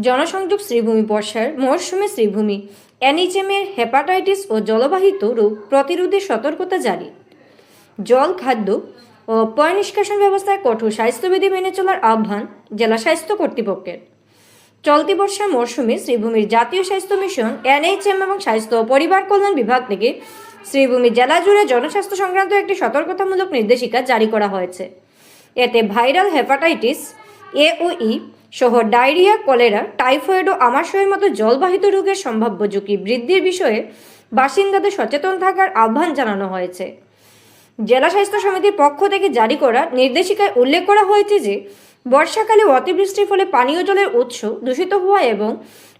জনসংযোগ শ্রীভূমি বর্ষার মরশুমে শ্রীভূমি এনএইচএমের হেপাটাইটিস ও জলবাহিত রোগ প্রতিরোধে সতর্কতা জারি। জল, খাদ্য ও পয় নিষ্কাশন ব্যবস্থায় কঠোর স্বাস্থ্যবিধি মেনে চলার আহ্বান জেলা স্বাস্থ্য কর্তৃপক্ষের। চলতি বর্ষার মরশুমে শ্রীভূমির জাতীয় স্বাস্থ্য মিশন, এনএইচএম এবং স্বাস্থ্য ও পরিবার কল্যাণ বিভাগ থেকে শ্রীভূমি জেলা জুড়ে জনস্বাস্থ্য সংক্রান্ত একটি সতর্কতামূলক নির্দেশিকা জারি করা হয়েছে। এতে ভাইরাল হেপাটাইটিস এ ও ই সহ ডায়রিয়া, কলেরা, টাইফয়েড ও আমাশয়ের মতো জলবাহিত রোগের সম্ভাব্য ঝুঁকি বৃদ্ধির বিষয়ে বাসিন্দাদের সচেতন থাকার আহ্বান জানানো হয়েছে। জেলা স্বাস্থ্য সমিতির পক্ষ থেকে জারি করা নির্দেশিকায় উল্লেখ করা হয়েছে যে বর্ষাকালে অতিবৃষ্টির ফলে পানীয় জলের উৎস দূষিত হওয়া এবং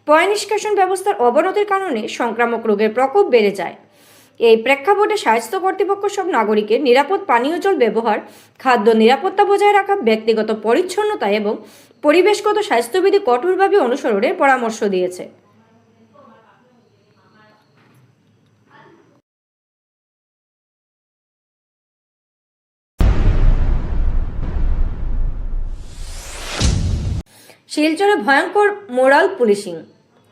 পয় নিষ্কাশন ব্যবস্থার অবনতির কারণে সংক্রামক রোগের প্রকোপ বেড়ে যায়। এই প্রেক্ষাপটে স্বাস্থ্য কর্তৃপক্ষ সব নাগরিকের নিরাপদ পানীয় জল ব্যবহার, খাদ্য নিরাপত্তা বজায় রাখা, ব্যক্তিগত পরিচ্ছন্নতা এবং পরিবেশগত স্বাস্থ্যবিধি কঠোরভাবে অনুসরণের পরামর্শ দিয়েছে। শিলচরে ভয়ঙ্কর মোরাল পুলিশিং,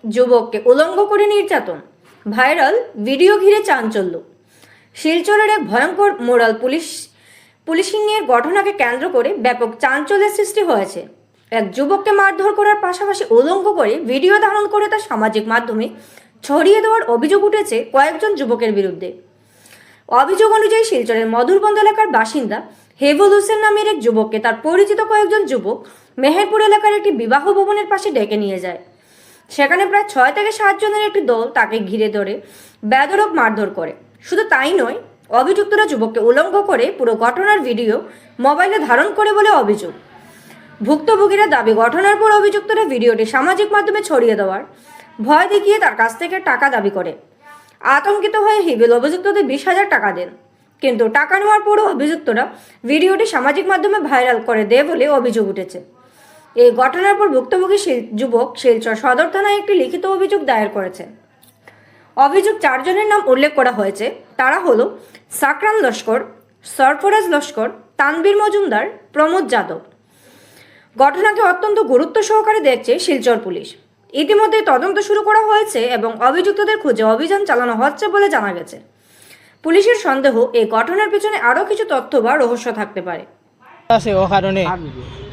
যুবককে উলঙ্গ করে নির্যাতন, ভাইরাল ভিডিও ঘিরে চাঞ্চল্য। শিলচরের এক ভয়ঙ্কর মোরাল পুলিশিংয়ের ঘটনাকে কেন্দ্র করে ব্যাপক চাঞ্চল্যের সৃষ্টি হয়েছে। এক যুবককে মারধর করার পাশাপাশি উলঙ্গ করে ভিডিও ধারণ করে তা সামাজিক মাধ্যমে ছড়িয়ে দেওয়ার অভিযোগ উঠেছে কয়েকজন যুবকের বিরুদ্ধে। অভিযোগ অনুযায়ী শিলচরের মধুরবন্দ এলাকার বাসিন্দা হেবুল হোসেন নামের এক যুবককে তার পরিচিত কয়েকজন যুবক মেহেরপুর এলাকার একটি বিবাহ ভবনের পাশে ডেকে নিয়ে যায়। সেখানে প্রায় 6 থেকে 7 জনের একটি দল তাকে ঘিরে ধরে বেধড়ক মারধর করে। শুধু তাই নয়, অভিযুক্তরা যুবককে উলঙ্গ করে পুরো ঘটনার ভিডিও মোবাইলে ধারণ করে বলে অভিযোগ। ভুক্তভোগীরা দাবি, ঘটনার পর অভিযুক্তরা ভিডিওটি সামাজিক মাধ্যমে ছড়িয়ে দেওয়ার ভয় দেখিয়ে তার কাছ থেকে টাকা দাবি করে। আতঙ্কিত হয়ে হিবিল অভিযুক্তদের 20,000 টাকা দেন, কিন্তু টাকা নেওয়ার পরও অভিযুক্তরা ভিডিওটি সামাজিক মাধ্যমে ভাইরাল করে দেয় বলে অভিযোগ উঠেছে। এই ঘটনার পর ভুক্তভোগী যুবক শিলচর সদর থানায় একটি লিখিত অভিযোগ দায়ের করেছেন। অভিযোগ 4 জনের নাম উল্লেখ করা হয়েছে। তারা হলো সাকরান লস্কর, সরফরাজ লস্কর, তানবীর মজুমদার, প্রমোদ যাদব। ঘটনাকে অত্যন্ত গুরুত্ব সহকারে দেখছে শিলচর পুলিশ। ইতিমধ্যে তদন্ত শুরু করা হয়েছে এবং অভিযুক্তদের খুঁজে অভিযান চালানো হচ্ছে বলে জানা গেছে। পুলিশের সন্দেহ, এই ঘটনার পিছনে আরও কিছু তথ্য বা রহস্য থাকতে পারে। আছে ও কারণে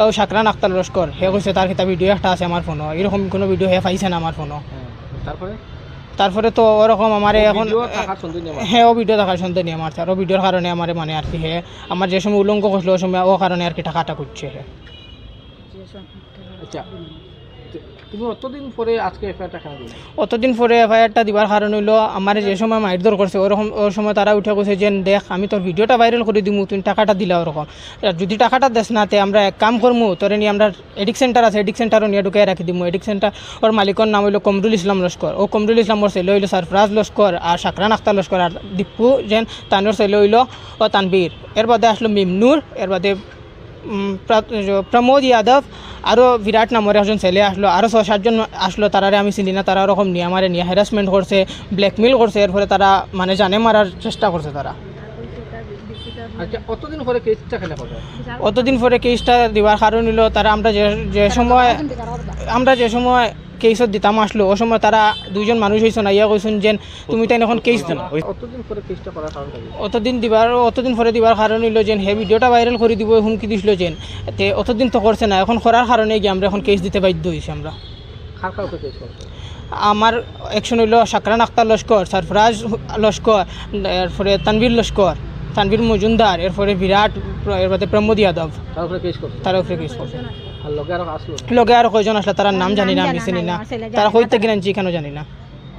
ও সাকরান আক্তার লস্কর হে কইছে তার কিতা ভিডিও একটা আছে আমার ফোনও, এরকম কোনো ভিডিও হে পাইছে না আমার ফোনও। তারপরে তো ওরকম আমার এখন হ্যাঁ ও ভিডিও দেখার সন্দেহ নিয়ে আমার ও ভিডিওর কারণে আমার মানে আর কি হে আমার যে সময় উলঙ্গ করছিল ওই সময় ও কারণে আর কি টাকাটা করছে হে। আচ্ছা, তুমি অতদিন পরে আজকে এফআইআরটা কেন দিলে? অতদিন পরে এফআইআরটা দিবার কারণ হইলো আমার যে সময় মারধর করছে ওরকম ওর সময় তারা উঠে গেছে যে দেখ আমি তোর ভিডিওটা ভাইরাল করে দিমু, তুমি টাকাটা দিলা। ওরকম যদি টাকাটা দেস না তে আমরা এক কাম করমু, তোরে নিয়ে আমরা এডিক সেন্টার আছে এডিক সেন্টারও নিয়ে ঢুকে রাখি দিমু। এডিক সেন্টার ওর মালিকের নাম হইলো কমরুল ইসলাম লস্কর। ও কমরুল ইসলাম ওর ছেলে হইলো সরফরাজ লস্কর আর সাকরান আক্তার লস্কর আর দীপু যেন তানোর ছেলে হইলো ও তানবীর। এর বাদে আসলো মিমনুর, এর বাদে প্রমোদ যাদব, আরও বিরাট নামের একজন ছেলে আসলো, আরও 6-7 জন আসলো। তারারে আমি চিনি না, তারা ওরকম নিয়ে আমার নিয়ে হ্যারাসমেন্ট করছে, ব্ল্যাকমেল করছে। এর ফলে তারা মানে জানে মারার চেষ্টা করছে তারা। আচ্ছা, অতদিন পরে কেসটা খেলা হবে? অতদিন পরে কেসটা দেওয়ার কারণ হলো তারা আমরা যে সময় কেসত দিতাম আসলো ও সময় তারা 2 জন মানুষ হয়েছেন আইয়া কইছেন যে তুমি তাই এখন কেস দিন। অতদিন পরে কেসটা করার কারণ কি? অতদিন পরে দিবার কারণ হইলো যে হে ভিডিওটা ভাইরাল করে দিব হুমকি দিছিল যে তে অতদিন তো করছে না, এখন করার কারণে গিয়ে আমরা এখন কেস দিতে বাধ্য হয়েছি। আমরা কাউকে কেস করছে? আমার অ্যাকশন হইলো সাকরান আক্তার লস্কর, সরফরাজ লস্কর, এরপরে তানবীর লস্কর, তানবীর মজুমদার, এরপরে বিরাট, এর বাদে প্রমোদ যাদব। তার উপরে কেস করছে? তার উপরে কেস করছে। আর লগে আরো কয়জন আসলে তার নাম জানি না, আমি চিনি না, তারা কইতে কিনা কেন জানি না।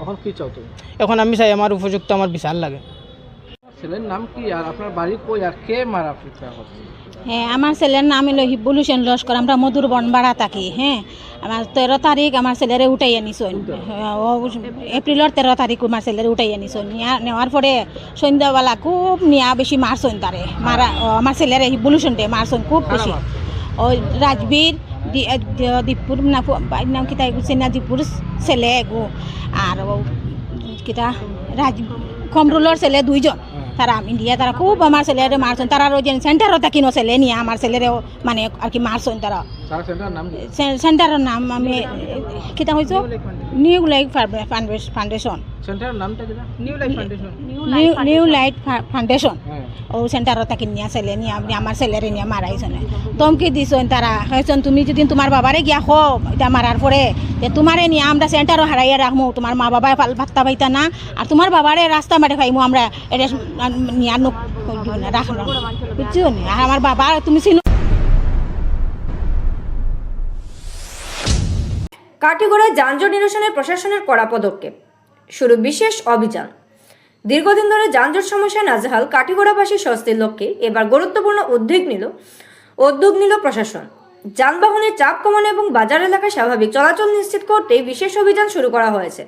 এখন কি চাও তুমি? এখন আমি চাই আমার উপযুক্ত আমার বিচার লাগে। ছেলের নাম কি আর আপনার বাড়ি কই আর কে মারা পিটা করছে? হ্যাঁ, আমার ছেলের নাম হলো হিবুল হোসেন লস্কর। আমরা মধুর বনবাড়া থাকি। হ্যাঁ, আমার 13 তারিখ আমার ছেলেরে উঠাই আনিছেন। ও এপ্রিলের 13 তারিখ আমার ছেলেরে উঠাই আনিছেন। নেওয়ার পরে সন্ধ্যাবেলা খুব নিয়া বেশি মারছেন তারে মারা আমার ছেলেরে হিবুল হোসেন দে মারছেন খুব বেশি। ওই রাজবীর দীপুর নাম কিতা এগুছে না, দীপুর ছেলে এগু আর কিতা কমরুলের ছেলে 2 জন। তারা ইন্ডিয়া তারা খুব আমার ছেলেরে মারছেন, তারা ওই যে সেন্টারও কিনো ছেলে নিয়ে আমার ছেলেরেও মানে আর কি মারছেন তারা। তারা সেন্টারের নাম কি? সেন্টারের নাম আমি কিতা হয়েছে নিউ লাইফ ফাউন্ডেশন, সেন্টারের নামটা কি? New life foundation. New light foundation হ্যাঁ। ও সেন্টারও তাকে নিয়ে ছেলে নিয়ে আপনি আমার ছেলেরে নিয়ে মারাইছেন, ধমকি দিছেন তারা হয়েছেন তুমি যদি তোমার বাবারে গিয়া খো এটা মারার পরে যে তোমারে নিয়ে আমরা সেন্টারও হারাইয়া রাখবো, তোমার মা বাবায় ভাত্তা পাইতা না আর তোমার বাবারে রাস্তা মাঠে খাইমু আমরা এটা নিয়ে রাখবো বুঝছো নি। আর আমার বাবা তুমি চিনো। কাটিগড়ায় যানজট নিরসনে প্রশাসনের কড়া পদক্ষেপ, শুরু বিশেষ অভিযান। দীর্ঘদিন ধরে যানজট সমস্যায় নাজেহাল কাটিগড়াবাসী স্বস্তির লক্ষ্যে এবার গুরুত্বপূর্ণ উদ্যোগ নিল প্রশাসন। যানবাহনের চাপ কমানো এবং বাজার এলাকায় স্বাভাবিক চলাচল নিশ্চিত করতে বিশেষ অভিযান শুরু করা হয়েছে।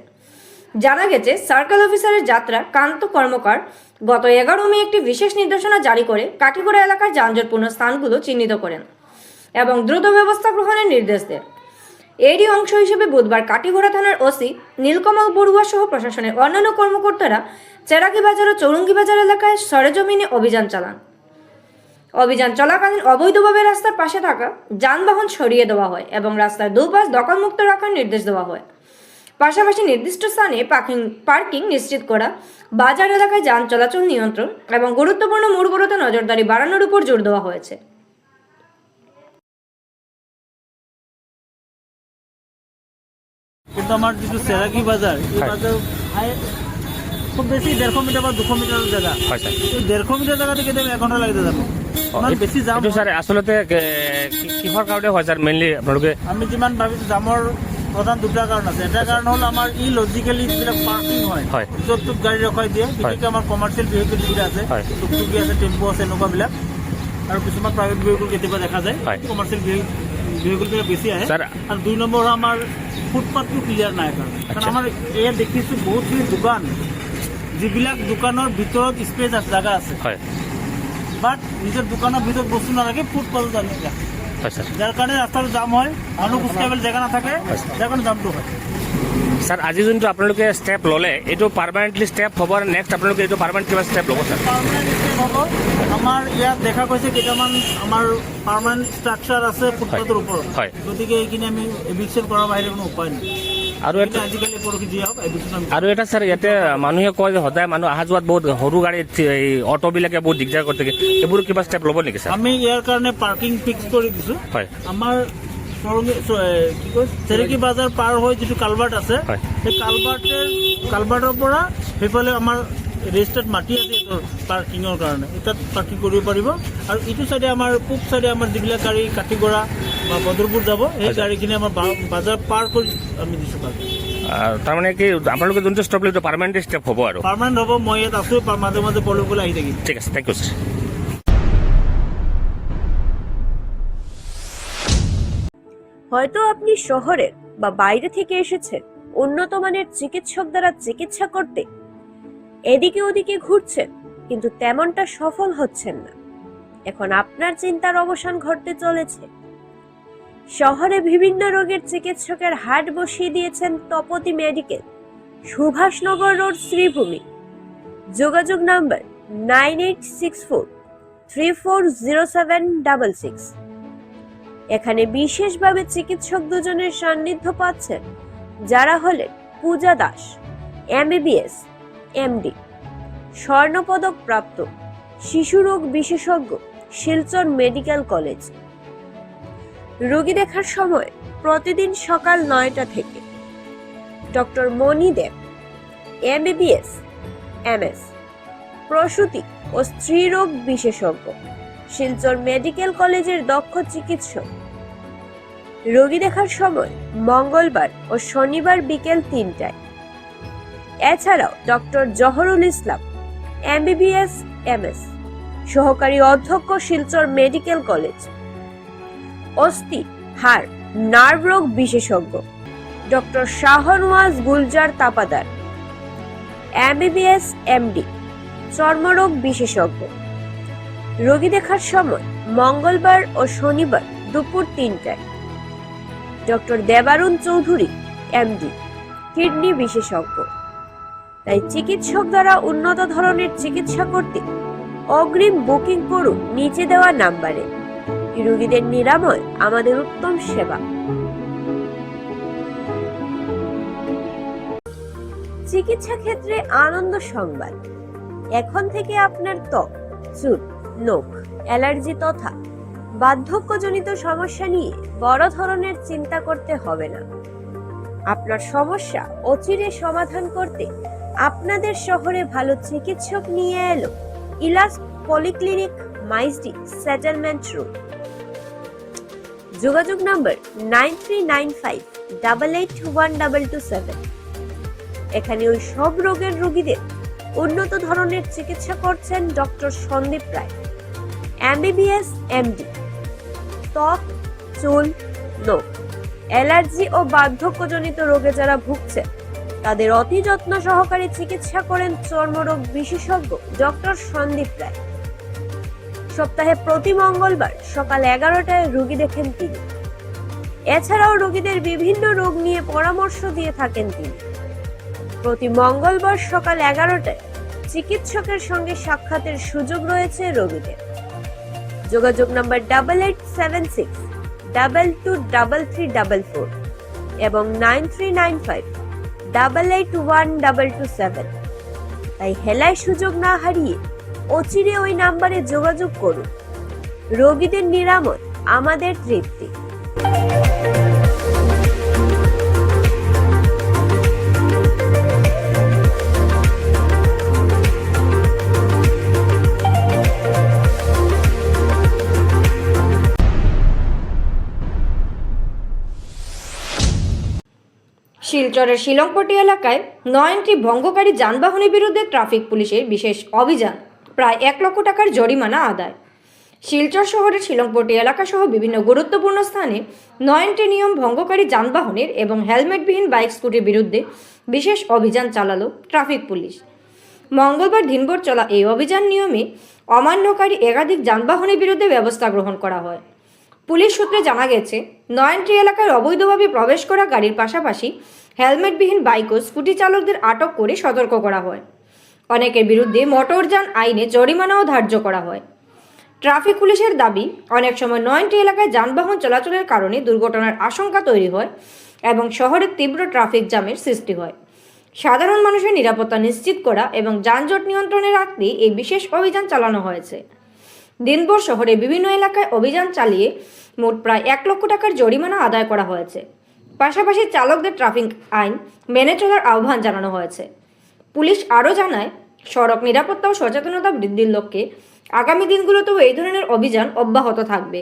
জানা গেছে সার্কেল অফিসারের যাত্রা কান্ত কর্মকার গত 11 মে একটি বিশেষ নির্দেশনা জারি করে কাটিগড়া এলাকার যানজটপূর্ণ স্থানগুলো চিহ্নিত করেন এবং দ্রুত ব্যবস্থা গ্রহণের নির্দেশ দেন। এরই অংশ হিসেবে বুধবার কাটিগড়া থানার ওসি নীলকমল বড়ুয়া সহ প্রশাসনের অন্যান্য কর্মকর্তারা চেরাকি বাজার ও চৌরঙ্গি বাজার এলাকায় সরেজমিনে অভিযান চালান। অভিযান চলাকালীন অবৈধভাবে রাস্তার পাশে থাকা যানবাহন সরিয়ে দেওয়া হয় এবং রাস্তার দুপাশ দখলমুক্ত রাখার নির্দেশ দেওয়া হয়। পাশাপাশি নির্দিষ্ট স্থানে পার্কিং নিশ্চিত করা, বাজার এলাকায় যান চলাচল নিয়ন্ত্রণ এবং গুরুত্বপূর্ণ মোড়গুলোতে নজরদারি বাড়ানোর উপর জোর দেওয়া হয়েছে। কিন্তু আমার যেটো চেৰাকি বাজাৰ এই বাজাৰ খুব বেছি 150 মিটাৰ বা 200 মিটাৰৰ জায়গা হয় স্যার। এই 150 মিটাৰ জায়গা থেকে 1 ঘণ্টা লাগি যাব ইমান বেছি জাম এইটো স্যার আসলতে কিহৰ কাৰণে হয় স্যার? মেইনলি আপোনালোকে আমি যিমান ভাবিছোঁ জামৰ প্ৰধান দুটা কাৰণ আছে। এটা কাৰণ হ'ল আমাৰ লজিকেলি যিবিলাক পাৰ্কিং হয় হয়। য'ত ত'ত গাড়ী ৰখাই দিয়ে, বিশেষকৈ আমাৰ কমাৰ্চিয়েল ভেহিকেল যিবিলাক আছে হয়। টুকটুকি আছে, টেম্পু আছে, এনেকুৱাবিলাক আৰু কিছুমান প্ৰাইভেট ভেহিকেল কেতিয়াবা দেখা যায়, হয়। কমাৰ্চিয়েল ভেহিকেলবিলাক বেছি আহে। স্যার আৰু 2 নম্বৰ আমাৰ ফুটপাথটো ক্লিয়াৰ নাই কাৰণ আচ্ছা। আমাৰ ইয়াত দেখিছোঁ বহুতখিনি দোকান যিবিলাক দোকানৰ ভিতৰত স্পেচ আছে, জাগা আছে, হয় বাট নিজৰ দোকানৰ ভিতৰত বস্তু নালাগে ফুটপাথত আনি ৰাখে, হয় স্যার। যাৰ কাৰণে ৰাস্তাটো জাম হয়, মানুহ খোজকাঢ়িবলৈ জেগা নাথাকে, যাৰ কাৰণে জামটো হয়। স্যার আজি যোনটো আপোনালোকে ষ্টেপ ল'লে এইটো পাৰ্মানেণ্টলি ষ্টেপ হ'ব আৰু নেক্সট আপোনালোকে এইটো পাৰ্মানেণ্ট কিবা ষ্টেপ ল'ব স্যার? পাৰ্মানেণ্ট ষ্টেপ হ'ব। আমাৰ ইয়াত দেখা গৈছে কেইটামান আমাৰ পাৰ্মানেণ্ট ষ্ট্ৰাকচাৰ আছে ফুটপাথৰ ওপৰত, হয়। গতিকে এইখিনি আমি এভিকশ্যন কৰাৰ বাহিৰে কোনো উপায় নাই। আৰু এটা আজিকালি পৰহি দিয়া হওক এভিকশ্যন আমি আৰু এটা স্যার ইয়াতে মানুহে কয় যে সদায় মানুহ অহা যোৱাত বহুত সৰু গাড়ীত এই অটোবিলাকে বহুত দিগদাৰ কৰি থাকে, এইবোৰ কিবা ষ্টেপ ল'ব নেকি স্যার? আমি ইয়াৰ কাৰণে পাৰ্কিং ফিক্স কৰি দিছোঁ। হয় আমাৰ কি কয় চেৰেকি বাজাৰ পাৰ হৈ যিটো কালভাৰ্ট আছে, হয়। সেই কালভাৰ্টৰ পৰা সেইফালে আমাৰ ৰেজিষ্টাৰ্ড মাটি আছে এইটোৰ পাৰ্কিঙৰ কাৰণে, তাত পাৰ্কিং কৰিব পাৰিব। আৰু ইটো চাইডে আমাৰ পূব চাইডে আমাৰ যিবিলাক গাড়ী কাটিগড়া বা বদৰপুৰ যাব, সেই গাড়ীখিনি আমাৰ বাজাৰ পাৰ কৰি আমি দিছোঁ পাৰ্কিং। তাৰমানে কি আপোনালোকে যোনটো ষ্টেপ ল'লে এইটো পাৰ্মানেণ্ট ষ্টেপ হ'ব আৰু? পাৰ্মানেণ্ট হ'ব। মই ইয়াত আছোঁ, মাজে মাজে পলবলৈ আহি থাকিম। ঠিক আছে, থেংক ইউ স্যার। হয়তো আপনি শহরের বা বাইরে থেকে এসেছেন উন্নত মানের চিকিৎসক দ্বারা চিকিৎসা করতে, এদিকে ওদিকে ঘুরছেন কিন্তু তেমনটা সফল হচ্ছেন না। এখন আপনার চিন্তার অবসান ঘটতে চলেছে। শহরে বিভিন্ন রোগের চিকিৎসকের হাট বসিয়ে দিয়েছেন তপতি মেডিকেল, সুভাষনগর রোড, শ্রীভূমি। যোগাযোগ নাম্বার 9864340766। এখানে বিশেষভাবে চিকিৎসক দুজনের সান্নিধ্য পাচ্ছেন, যারা হলেন পূজা দাস, MBBS, MD, স্বর্ণপদক প্রাপ্ত, শিশুরোগ বিশেষজ্ঞ, শিলচর মেডিকেল কলেজ। রোগী দেখার সময় প্রতিদিন সকাল 9টা থেকে। ডক্টর মণি দেব, MBBS, MS, প্রসূতি ও স্ত্রীরোগ বিশেষজ্ঞ, শিলচর মেডিকেল কলেজের দক্ষ চিকিৎসক। রোগী দেখার সময় মঙ্গলবার ও শনিবার বিকেল 3টায়। এছাড়াও ডক্টর জহরুল ইসলাম, MBBS, MS, সহকারী অধ্যক্ষ, শিলচর মেডিকেল কলেজ। অস্থি, হাড়, নার্ভ রোগ বিশেষজ্ঞ doctor Shahnawaz Gulzar Tapadar, MBBS, MD, চর্মরোগ বিশেষজ্ঞ। রোগী দেখার সময় মঙ্গলবার ও শনিবার দুপুর 3টায়। ডক্টর দেবারুণ চৌধুরী, MD, কিডনি বিশেষজ্ঞ। তাই চিকিৎসক দ্বারা উন্নত ধরনের চিকিৎসা করতে অগ্রিম বুকিং করুন নিচে দেওয়া নাম্বারে। রোগীদের নিরাময় আমাদের উত্তম সেবা। চিকিৎসা ক্ষেত্রে আনন্দ সংবাদ। এখন থেকে আপনার ত্বক, চুল, নখ, অ্যালার্জি তথা বার্ধক্যজনিত সমস্যা নিয়ে বড় ধরনের চিন্তা করতে হবে না। আপনার সমস্যা অচিরে সমাধান করতে আপনাদের শহরে ভালো চিকিৎসক নিয়ে এলো ইলাস পলিক্লিনিক, মাইজডি, সেটেলমেন্ট রোড। যোগাযোগ নম্বর 9395881227। এখানে ওই সব রোগের রোগীদের উন্নত ধরনের চিকিৎসা করছেন ডক্টর সন্দীপ রায়, MBBS MD। ত্বক, চুল, নখ, অ্যালার্জি ও বার্ধক্যজনিত রোগে যারা ভুগছেন তাদের অতি যত্ন সহকারে চিকিৎসা করেন চর্মরোগ বিশেষজ্ঞ ডক্টর সন্দীপ রায়। সপ্তাহে প্রতি মঙ্গলবার সকাল 11টায় রোগী দেখেন তিনি। এছাড়াও রোগীদের বিভিন্ন রোগ নিয়ে পরামর্শ দিয়ে থাকেন তিনি। প্রতি মঙ্গলবার সকাল 11টায় চিকিৎসকের সঙ্গে সাক্ষাতের সুযোগ রয়েছে রোগীদের। যোগাযোগ নম্বর 8876223344 এবং 9395881227। তাই হেলায় সুযোগ না হারিয়ে অচিরে ওই নাম্বারে যোগাযোগ করুন। রোগীদের নিরাময় আমাদের তৃপ্তি। শিলচরের শিলংপটি এলাকায় 9টি ভঙ্গকারী যানবাহনের বিরুদ্ধে ট্রাফিক পুলিশের বিশেষ অভিযান, প্রায় 1 লক্ষ টাকার জরিমানা আদায়। শিলচর শহরের শিলংপটি এলাকা সহ বিভিন্ন গুরুত্বপূর্ণ স্থানে 9টি নিয়ম ভঙ্গকারী যানবাহনের এবং হেলমেটবিহীন বাইক স্কুটির বিরুদ্ধে বিশেষ অভিযান চালালো ট্রাফিক পুলিশ। মঙ্গলবার দিনভর চলা এই অভিযান নিয়মে অমান্যকারী একাধিক যানবাহনের বিরুদ্ধে ব্যবস্থা গ্রহণ করা হয়। পুলিশ সূত্রে জানা গেছে, 9টি এলাকায় অবৈধভাবে প্রবেশ করা গাড়ির পাশাপাশি হেলমেটবিহীন বাইক ও স্কুটি চালকদের আটক করে সতর্ক করা হয়। অনেকের বিরুদ্ধে মোটরযান আইনে জরিমানাও ধার্য করা হয়। ট্রাফিক পুলিশের দাবি, অনেক সময় 9টি এলাকায় যানবাহন চলাচলের কারণে দুর্ঘটনার আশঙ্কা তৈরি হয় এবং শহরে তীব্র ট্রাফিক জ্যামের সৃষ্টি হয়। সাধারণ মানুষের নিরাপত্তা নিশ্চিত করা এবং যানজট নিয়ন্ত্রণে রাখতে এই বিশেষ অভিযান চালানো হয়েছে। দিনভর শহরে বিভিন্ন এলাকায় অভিযান চালিয়ে মোট প্রায় 1 লক্ষ টাকার জরিমানা আদায় করা হয়েছে। পাশাপাশি চালকদের ট্রাফিক আইন মেনে চলার আহ্বান জানানো হয়েছে। পুলিশ আরও জানায়, সড়ক নিরাপত্তা ও সচেতনতা বৃদ্ধির লক্ষ্যে আগামী দিনগুলোতেও এই ধরনের অভিযান অব্যাহত থাকবে।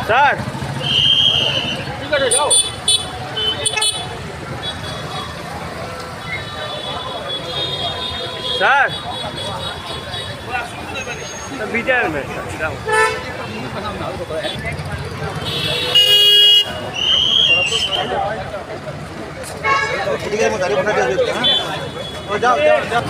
স্যার, স্যার বিজয় যাও যাও যাও।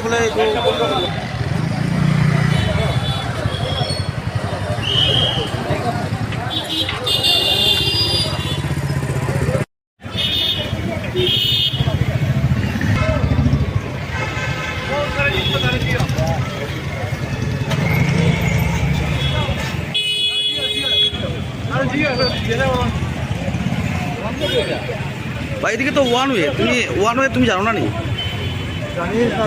বলে ভাই এদিকে তো ওয়ান ওয়ে, তুমি জানো না নি? জানি না,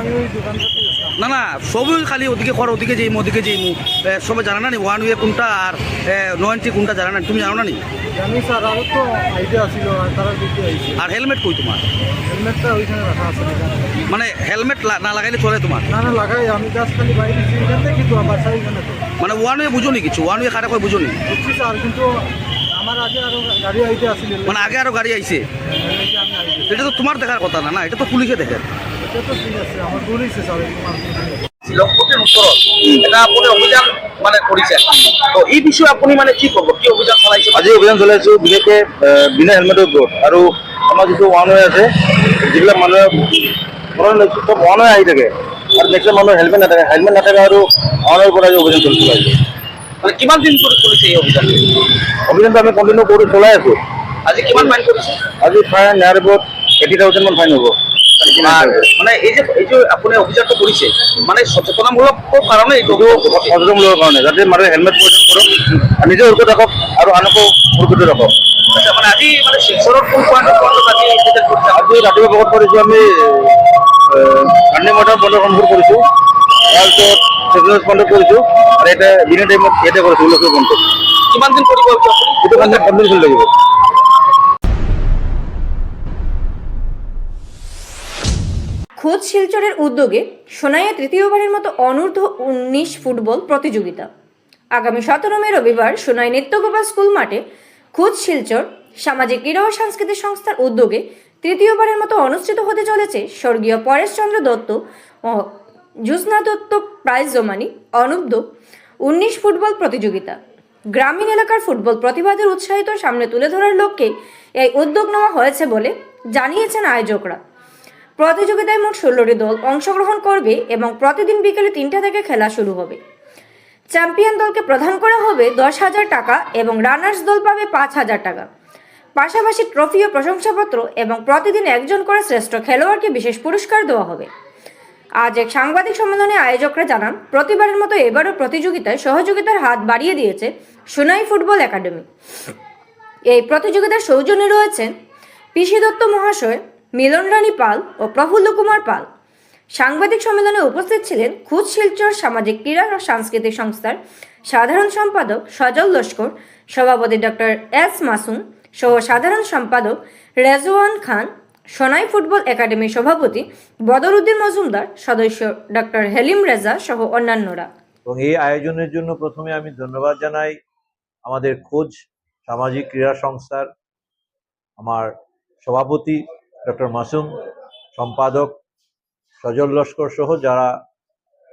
আমি ওই দোকান করতে গেছিলাম। না না সবই খালি ওদিকে কর, ওদিকে যেইমু ওদিকে যেইমু সবাই জানা না নি ওয়ান ওয়ে কোনটা আর 90 কোনটা জানা না তুমি জানো না নি? জানি স্যার, আরও তো আইডিয়া ছিল আর তারা দিতে আইছে। আর হেলমেট কই তোমার? হেলমেটটা ওইখানে রাখা আছে। মানে হেলমেট না লাগাইলে চলে তোমার? না না লাগাই, আমি জাস্ট খালি বাইরে দিচ্ছি এখান থেকে, কিন্তু আমার বাসায় এখানে তো মানে ওয়ান ওয়ে বুঝো নি কিছু? ওয়ান ওয়ে খাটা কই বুঝো নি? বুঝছি স্যার, কিন্তু আমার আগে আরও গাড়ি আইতে আসছিল, মানে আগে আরো গাড়ি আইছে, আমি আইতে। এটা তো তোমার দেখার কথা না, না এটা তো পুলিশে দেখে। এটা তো ঠিক আছে, আমার ভুল হয়েছে স্যার, আমার ভুল হয়েছে। এটা আপনি অভিযান মানে করেছেন, তো এই বিষয়ে আপনি মানে কি করবো, কি অভিযান চালাইছে? আজি অভিযান চলাইছো বিশেষকৈ বিনা হেলমেটৰ ওপৰত, আৰু আমাৰ যিটো ওৱান ৱে আছে যিবিলাক মানুহে চব ওৱান ৱে আহি থাকে আৰু মেক্সিমাম মানুহৰ হেলমেট নাথাকে আৰু ওৱান ৱেৰ পৰা অভিযান চলি আছে। মানে কিমান দিন করে চলেছে এই অভিযান? অভিযানটো আমি কণ্টিনিউ কৰি চলাই আছো। আজি কিমান ফাইন করেছে? আজি প্ৰায় নিয়াৰ এবাউট 80,000 মান ফাইন হ'ব। আর মানে এই যে আপনি অভিযানটা করেছে মানে সচেতনামূলক কারণে এইটো সচেতনমূলকৰ কাৰণে, যাতে মানুহে হেলমেট পৰিধান কৰক, আৰু নিজে সুৰক্ষিত ৰাখক আৰু আনকো সুৰক্ষিত ৰাখক। মানে আজি মানে শিলচৰত কোন পয়েন্টত আজি অভিযান করছে? আজি ৰাতিপুৱা ভাগত কৰিছোঁ আমি গান্ধী মৈদাম বন্ধ সম্পূৰ্ণ কৰিছোঁ, তাৰপিছত চেকনেছ বন্ধ কৰিছোঁ, আৰু এটা দিনৰ টাইমত ইয়াতে কৰিছোঁ উল্লেখ বন্ধ। কিমান দিন কৰিব আপনি? এইটো কাৰণে 15 চলি লাগিব। খোদ শিলচরের উদ্যোগে সোনাইয়ে তৃতীয়বারের মতো অনূর্ধ্ব-19 ফুটবল প্রতিযোগিতা। আগামী 17 মে রবিবার সোনাই নিত্যগোপাল স্কুল মাঠে খোদ শিলচর সামাজিক ক্রীড়া ও সাংস্কৃতিক সংস্থার উদ্যোগে তৃতীয়বারের মতো অনুষ্ঠিত হতে চলেছে স্বর্গীয় পরেশচন্দ্র দত্ত ও জ্যোৎস্না দত্ত প্রাইজ জমানি অনূর্ধ্ব-19 ফুটবল প্রতিযোগিতা। গ্রামীণ এলাকার ফুটবল প্রতিভাদের উৎসাহিত সামনে তুলে ধরার লক্ষ্যে এই উদ্যোগ নেওয়া হয়েছে বলে জানিয়েছেন আয়োজকরা। প্রতিযোগিতায় মোট 16টি দল অংশগ্রহণ করবে এবং প্রতিদিন বিকেলে 3টা থেকে খেলা শুরু হবে। চ্যাম্পিয়ন দলকে প্রদান করা হবে 10,000 টাকা এবং রানার্স দল পাবে 5,000 টাকা। পাশাপাশি ট্রফি ও প্রশংসাপত্র এবং প্রতিদিন একজন করে শ্রেষ্ঠ খেলোয়াড়কে বিশেষ পুরস্কার দেওয়া হবে। আজ এক সাংবাদিক সম্মেলনে আয়োজকরা জানান, প্রতিবারের মতো এবারও প্রতিযোগিতায় সহযোগিতার হাত বাড়িয়ে দিয়েছে সোনাই ফুটবল একাডেমি। এই প্রতিযোগিতার সৌজন্যে রয়েছেন পিসি দত্ত মহাশয়, মিলন রানী পাল ও প্রফুল্ল কুমার পাল। সাংবাদিক সম্মেলনে উপস্থিত ছিলেন খোদ শিলচর সামাজিক ক্রীড়া ও সাংস্কৃতিক সংস্থার সাধারণ সম্পাদক সজল লস্কর, সভাপতি ডক্টর এস মাসুম সহ সাধারণ সম্পাদক রেজওয়ান খান, সোনাই ফুটবল একাডেমির সভাপতি বদরুদ্দিন মজুমদার, সদস্য ডক্টর হেলিম রেজা সহ অন্যান্যরা। এবং এই আয়োজনের জন্য প্রথমে আমি ধন্যবাদ জানাই আমাদের খোঁজ সামাজিক ক্রীড়া সংস্থার আমার সভাপতি ডক্টর মাসুম, সম্পাদক সজল লস্কর সহ যারা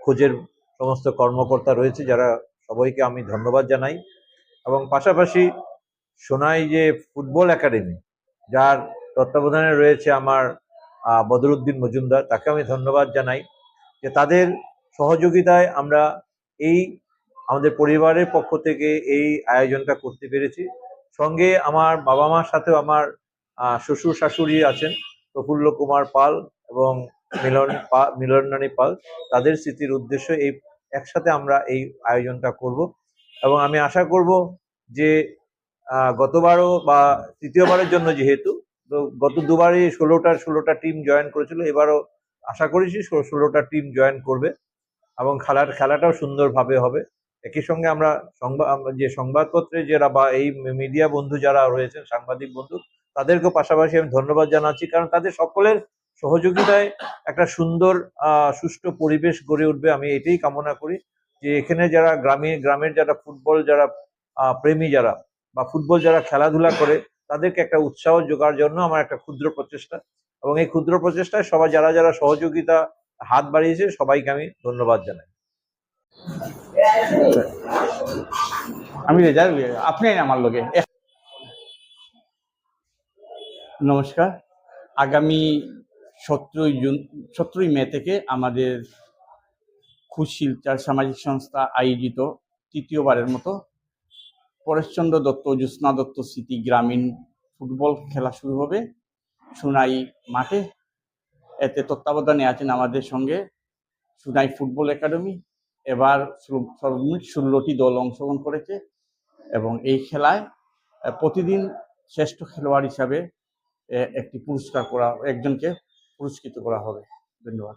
খোঁজের সমস্ত কর্মকর্তা রয়েছে, যারা সবাইকে আমি ধন্যবাদ জানাই। এবং পাশাপাশি সোনাই যে ফুটবল একাডেমি, যার তত্ত্বাবধানে রয়েছে আমার বদরুদ্দিন মজুমদার, তাকে আমি ধন্যবাদ জানাই যে তাদের সহযোগিতায় আমরা এই আমাদের পরিবারের পক্ষ থেকে এই আয়োজনটা করতে পেরেছি। সঙ্গে আমার বাবা মার সাথেও আমার শ্বশুর শাশুড়ি আছেন, প্রফুল্ল কুমার পাল এবং মিলনানী পাল, তাদের স্মৃতির উদ্দেশ্যে এই একসাথে আমরা এই আয়োজনটা করব। এবং আমি আশা করব যে গতবারও বা তৃতীয়বারের জন্য যেহেতু তো গত দুবারই 16টা টিম জয়েন করেছিল, এবারও আশা করেছি 16টা টিম জয়েন করবে এবং খেলাটাও সুন্দরভাবে হবে। একই সঙ্গে আমরা যে সংবাদপত্রে যারা বা এই মিডিয়া বন্ধু যারা রয়েছেন, সাংবাদিক বন্ধু, তাদেরকেও পাশাপাশি আমি ধন্যবাদ জানাচ্ছি, কারণ তাদের সকলের সহযোগিতায় একটা সুন্দর সুষ্ঠু পরিবেশ গড়ে উঠবে। আমি এটাই কামনা করি যে এখানে যারা গ্রামের যারা ফুটবল যারা প্রেমী যারা বা ফুটবল যারা খেলাধুলা করে, তাদেরকে একটা উৎসাহ জোগাড় জন্য আমার একটা ক্ষুদ্র প্রচেষ্টা, এবং এই ক্ষুদ্র প্রচেষ্টায় সবাই যারা সহযোগিতা হাত বাড়িয়েছে সবাইকে আমি ধন্যবাদ জানাই। আমি রেজাল, আপনি আমার লগে। নমস্কার। আগামী 17ই মে থেকে আমাদের খোদ শিলচর সামাজিক সংস্থা আয়োজিত তৃতীয়বারের মতো পরেশচন্দ্র দত্ত জ্যোৎস্না দত্ত স্মৃতি গ্রামীণ ফুটবল খেলা শুরু হবে সোনাই মাঠে। এতে তত্ত্বাবধানে আছেন আমাদের সঙ্গে সোনাই ফুটবল একাডেমি। এবার সর্বমোট 16টি দল অংশগ্রহণ করেছে এবং এই খেলায় প্রতিদিন শ্রেষ্ঠ খেলোয়াড় হিসাবে একজনকে পুরস্কৃত করা হবে। ধন্যবাদ।